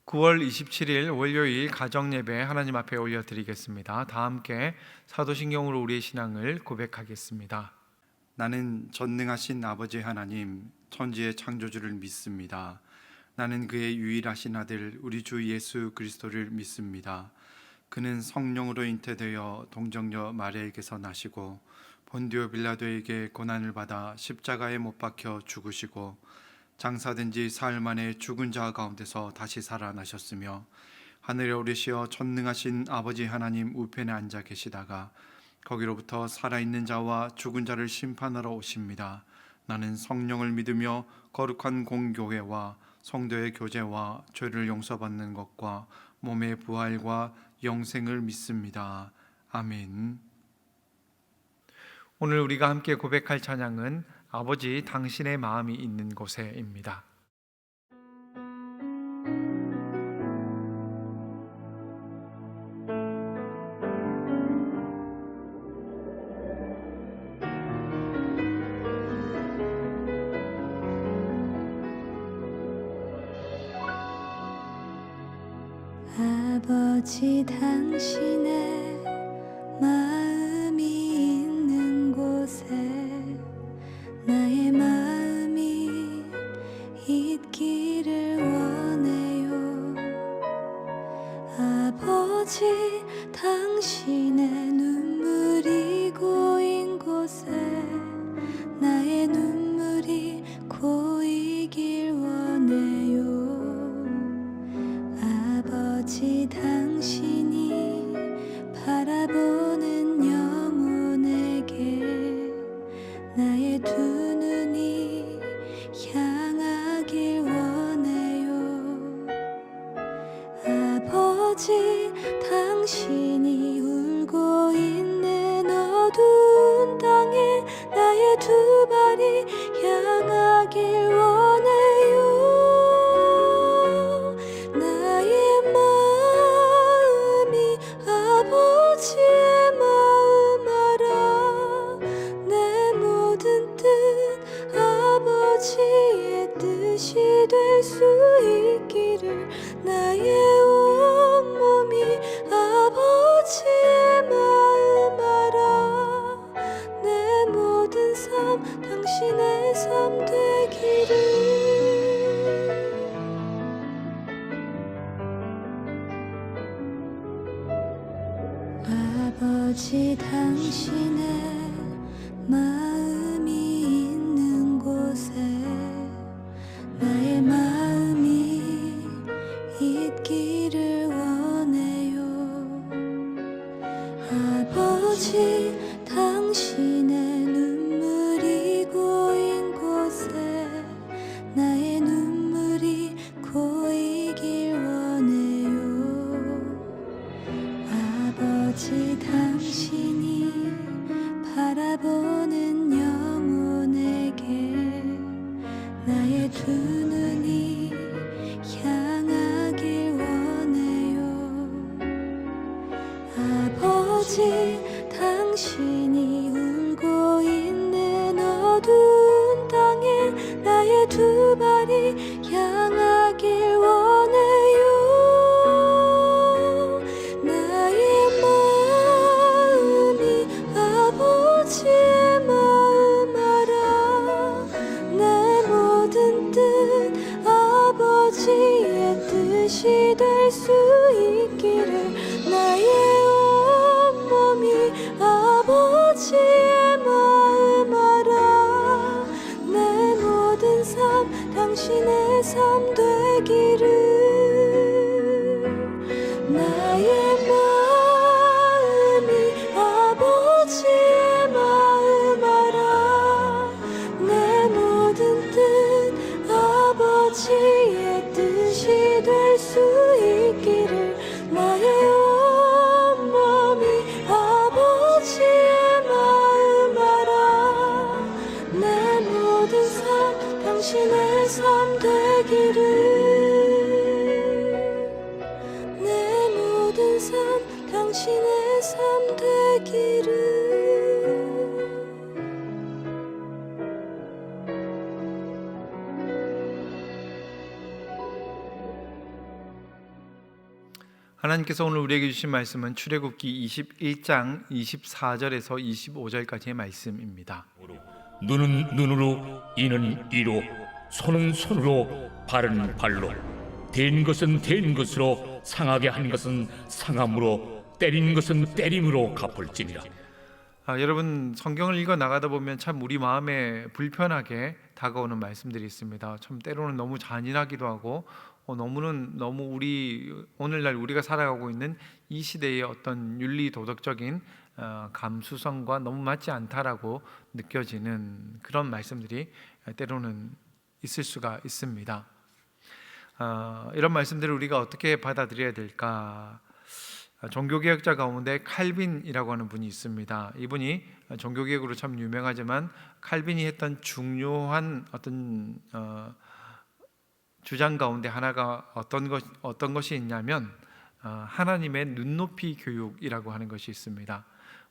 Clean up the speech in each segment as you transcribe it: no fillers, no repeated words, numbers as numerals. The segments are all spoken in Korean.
9월 27일 월요일 가정예배 하나님 앞에 올려드리겠습니다. 다 함께 사도신경으로 우리의 신앙을 고백하겠습니다. 나는 전능하신 아버지 하나님, 천지의 창조주를 믿습니다. 나는 그의 유일하신 아들 우리 주 예수 그리스도를 믿습니다. 그는 성령으로 잉태되어 동정녀 마리아에게서 나시고 본디오 빌라도에게 고난을 받아 십자가에 못 박혀 죽으시고 장사된 지 사흘 만에 죽은 자 가운데서 다시 살아나셨으며 하늘에 오르시어 전능하신 아버지 하나님 우편에 앉아 계시다가 거기로부터 살아있는 자와 죽은 자를 심판하러 오십니다. 나는 성령을 믿으며 거룩한 공교회와 성도의 교제와 죄를 용서받는 것과 몸의 부활과 영생을 믿습니다. 아멘. 오늘 우리가 함께 고백할 찬양은 아버지 당신의 마음이 있는 곳에입니다. 아버지 당신의 마음이 있는 곳에 나의 마음이 있기를 원해요. 아버지 당신의 눈물이 고인 곳에 나의 눈물이 고이길 원해요. 아버지 당신이 바라보는 영혼에게 나의 두 눈이 향하길 원해요. 아버지 당신이 울고 있는 어두운 땅에 나의 두 발이 향하길 원해요. 나의 마음이 아버지의 마음 알아. 내 모든 뜻 아버지의 뜻이 될 수 있기를 나의 온몸이 아버지의 마음 알아. 내 모든 삶 당신의 삶 되기를. 아버지 당신의 마음이 있는 곳에 나의 마음이 있기를 원해요. 아버지 당신의 눈물이 고인 곳에 나의 눈물이 고이길 원해요. 아버지 당신이 바라보는 영혼에게 나의 두 눈이 향하길 원해요. 아버지 당신이 울고 있는 어두운 땅에 나의 두 발이 향하길 원해요. 나의 마음이 아버지의 마음 알아. 내 모든 뜻 아버지의 뜻이 될 수 있기를 나의 온몸이 아버지의 마음 알아. 내 모든 삶 당신의 삶 되기를. 나의 마음이 아버지의 마음 알아. 내 모든 뜻 아버지의 뜻이 될 수 있기를 나의 온몸이 아버지의 마음 알아. 내 모든 삶 당신의 삶 되기를. 내 모든 삶 당신의 삶 되기를. 하나님께서 오늘 우리에게 주신 말씀은 출애굽기 21장 24절에서 25절까지의 말씀입니다. 눈은 눈으로, 이는 이로, 손은 손으로, 발은 발로, 된 것은 된 것으로, 상하게 한 것은 상함으로, 때린 것은 때림으로 갚을지니라. 여러분, 성경을 읽어 나가다 보면 참 우리 마음에 불편하게 다가오는 말씀들이 있습니다. 참 때로는 너무 잔인하기도 하고 너무 우리 오늘날 우리가 살아가고 있는 이 시대의 어떤 윤리 도덕적인 감수성과 너무 맞지 않다라고 느껴지는 그런 말씀들이 때로는 있을 수가 있습니다. 이런 말씀들을 우리가 어떻게 받아들여야 될까? 종교개혁자 가운데 칼빈이라고 하는 분이 있습니다. 이분이 종교개혁으로 참 유명하지만 칼빈이 했던 중요한 어떤 주장 가운데 하나가 어떤 것이 있냐면 하나님의 눈높이 교육이라고 하는 것이 있습니다.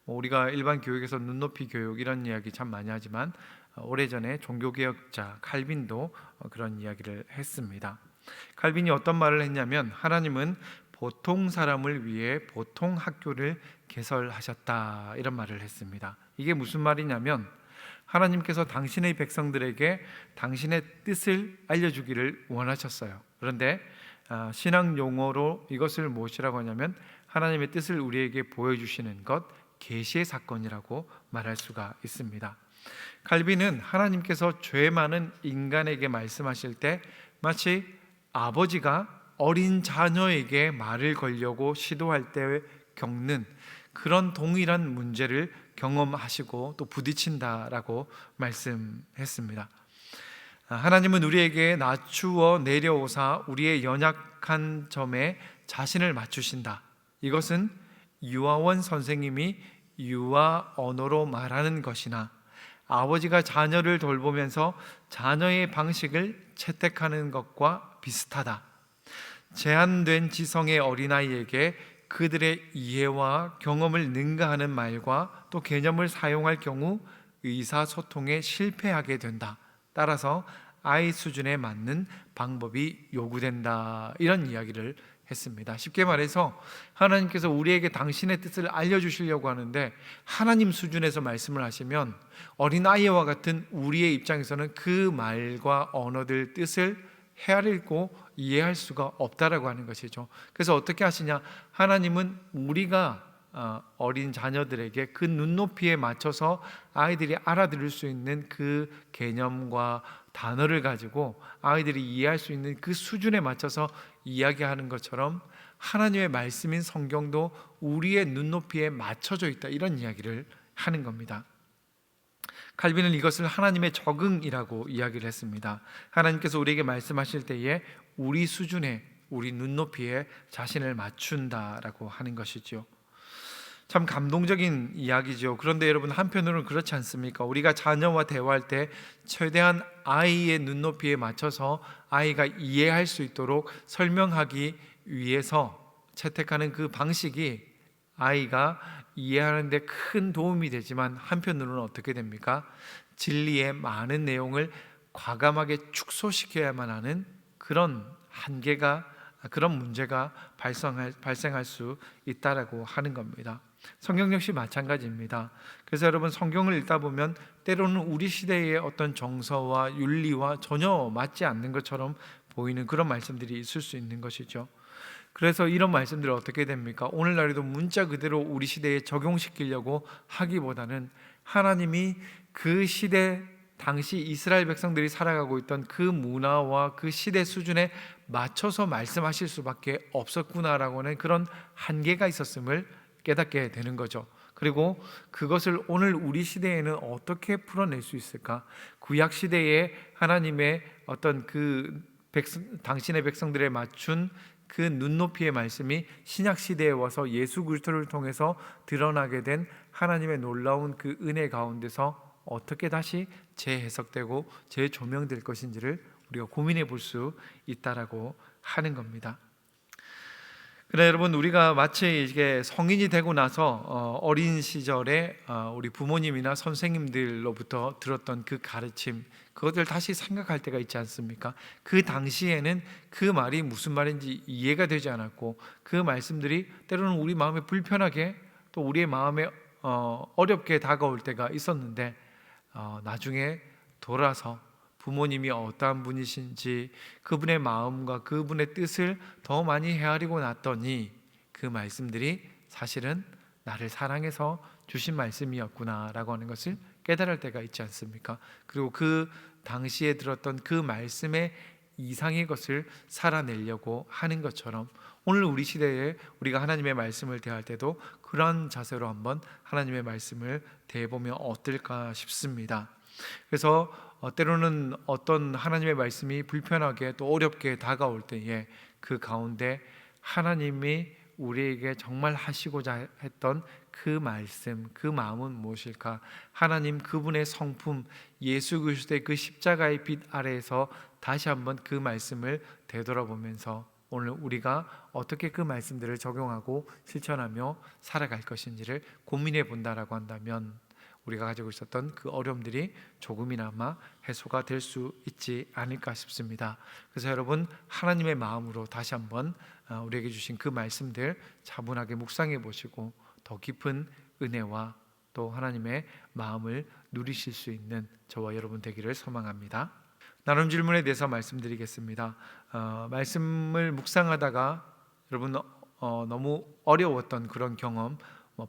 우리가 일반 교육에서 눈높이 교육 이런 이야기 참 많이 하지만 오래전에 종교개혁자 칼빈도 그런 이야기를 했습니다. 칼빈이 어떤 말을 했냐면 하나님은 보통 사람을 위해 보통 학교를 개설하셨다 이런 말을 했습니다. 이게 무슨 말이냐면 하나님께서 당신의 백성들에게 당신의 뜻을 알려주기를 원하셨어요. 그런데 신앙 용어로 이것을 무엇이라고 하냐면 하나님의 뜻을 우리에게 보여주시는 것, 계시의 사건이라고 말할 수가 있습니다. 칼빈은 하나님께서 죄 많은 인간에게 말씀하실 때 마치 아버지가 어린 자녀에게 말을 걸려고 시도할 때 겪는 그런 동일한 문제를 경험하시고 또 부딪힌다라고 말씀했습니다. 하나님은 우리에게 낮추어 내려오사 우리의 연약한 점에 자신을 맞추신다. 이것은 유아원 선생님이 유아 언어로 말하는 것이나 아버지가 자녀를 돌보면서 자녀의 방식을 채택하는 것과 비슷하다. 제한된 지성의 어린아이에게 그들의 이해와 경험을 능가하는 말과 또 개념을 사용할 경우 의사소통에 실패하게 된다. 따라서 아이 수준에 맞는 방법이 요구된다. 이런 이야기를 했습니다. 쉽게 말해서 하나님께서 우리에게 당신의 뜻을 알려주시려고 하는데 하나님 수준에서 말씀을 하시면 어린아이와 같은 우리의 입장에서는 그 말과 언어들 뜻을 헤아리고 이해할 수가 없다라고 하는 것이죠. 그래서 어떻게 하시냐? 하나님은 우리가 어린 자녀들에게 그 눈높이에 맞춰서 아이들이 알아들을 수 있는 그 개념과 단어를 가지고 아이들이 이해할 수 있는 그 수준에 맞춰서 이야기하는 것처럼 하나님의 말씀인 성경도 우리의 눈높이에 맞춰져 있다, 이런 이야기를 하는 겁니다. 칼빈은 이것을 하나님의 적응이라고 이야기를 했습니다. 하나님께서 우리에게 말씀하실 때에 우리 수준에, 우리 눈높이에 자신을 맞춘다라고 하는 것이죠. 참 감동적인 이야기죠. 그런데 여러분, 한편으로는 그렇지 않습니까? 우리가 자녀와 대화할 때 최대한 아이의 눈높이에 맞춰서 아이가 이해할 수 있도록 설명하기 위해서 채택하는 그 방식이 아이가 이해하는 데 큰 도움이 되지만 한편으로는 어떻게 됩니까? 진리의 많은 내용을 과감하게 축소시켜야만 하는 그런 한계가, 그런 문제가 발생할 수 있다라고 하는 겁니다. 성경 역시 마찬가지입니다. 그래서 여러분, 성경을 읽다 보면 때로는 우리 시대의 어떤 정서와 윤리와 전혀 맞지 않는 것처럼 보이는 그런 말씀들이 있을 수 있는 것이죠. 그래서 이런 말씀들이 어떻게 됩니까? 오늘날에도 문자 그대로 우리 시대에 적용시키려고 하기보다는 하나님이 그 시대 당시 이스라엘 백성들이 살아가고 있던 그 문화와 그 시대 수준에 맞춰서 말씀하실 수밖에 없었구나라고 하는 그런 한계가 있었음을 깨닫게 되는 거죠. 그리고 그것을 오늘 우리 시대에는 어떻게 풀어낼 수 있을까? 구약 시대에 하나님의 어떤 당신의 백성들에 맞춘 그 눈높이의 말씀이 신약 시대에 와서 예수 그리스도를 통해서 드러나게 된 하나님의 놀라운 그 은혜 가운데서 어떻게 다시 재해석되고 재조명될 것인지를 우리가 고민해 볼 수 있다라고 하는 겁니다. 그래 여러분, 우리가 마치 이게 성인이 되고 나서 어린 시절에 우리 부모님이나 선생님들로부터 들었던 그 가르침, 그것들 다시 생각할 때가 있지 않습니까? 그 당시에는 그 말이 무슨 말인지 이해가 되지 않았고, 그 말씀들이 때로는 우리 마음에 불편하게, 또 우리의 마음에 어렵게 다가올 때가 있었는데, 나중에 돌아서 부모님이 어떠한 분이신지 그분의 마음과 그분의 뜻을 더 많이 헤아리고 났더니 그 말씀들이 사실은 나를 사랑해서 주신 말씀이었구나라고 하는 것을 깨달을 때가 있지 않습니까? 그리고 그 당시에 들었던 그 말씀의 이상의 것을 살아내려고 하는 것처럼, 오늘 우리 시대에 우리가 하나님의 말씀을 대할 때도 그런 자세로 한번 하나님의 말씀을 대해보면 어떨까 싶습니다. 그래서 때로는 어떤 하나님의 말씀이 불편하게 또 어렵게 다가올 때에 그 가운데 하나님이 우리에게 정말 하시고자 했던 그 말씀, 그 마음은 무엇일까? 하나님 그분의 성품, 예수 그리스도의 그 십자가의 빛 아래에서 다시 한번 그 말씀을 되돌아보면서 오늘 우리가 어떻게 그 말씀들을 적용하고 실천하며 살아갈 것인지를 고민해 본다라고 한다면, 우리가 가지고 있었던 그 어려움들이 조금이나마 해소가 될 수 있지 않을까 싶습니다. 그래서 여러분, 하나님의 마음으로 다시 한번 우리에게 주신 그 말씀들 차분하게 묵상해 보시고 더 깊은 은혜와 또 하나님의 마음을 누리실 수 있는 저와 여러분 되기를 소망합니다. 나눔 질문에 대해서 말씀드리겠습니다. 말씀을 묵상하다가 여러분 너무 어려웠던 그런 경험,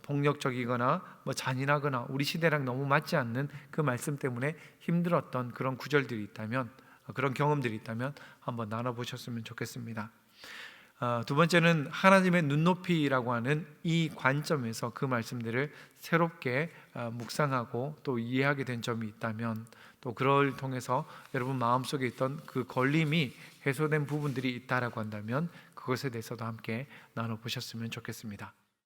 폭력적이거나 잔인하거나 우리 시대랑 너무 맞지 않는 그 말씀 때문에 힘들었던 그런 구절들이 있다면, 그런 경험들이 있다면 한번 나눠보셨으면 좋겠습니다. 두 번째는 하나님의 눈높이라고 하는 이 관점에서 그 말씀들을 새롭게 묵상하고 또 이해하게 된 점이 있다면, 또 그걸 통해서 여러분 마음속에 있던 그 걸림이 해소된 부분들이 있다라고 한다면 그것에 대해서도 함께 나눠보셨으면 좋겠습니다.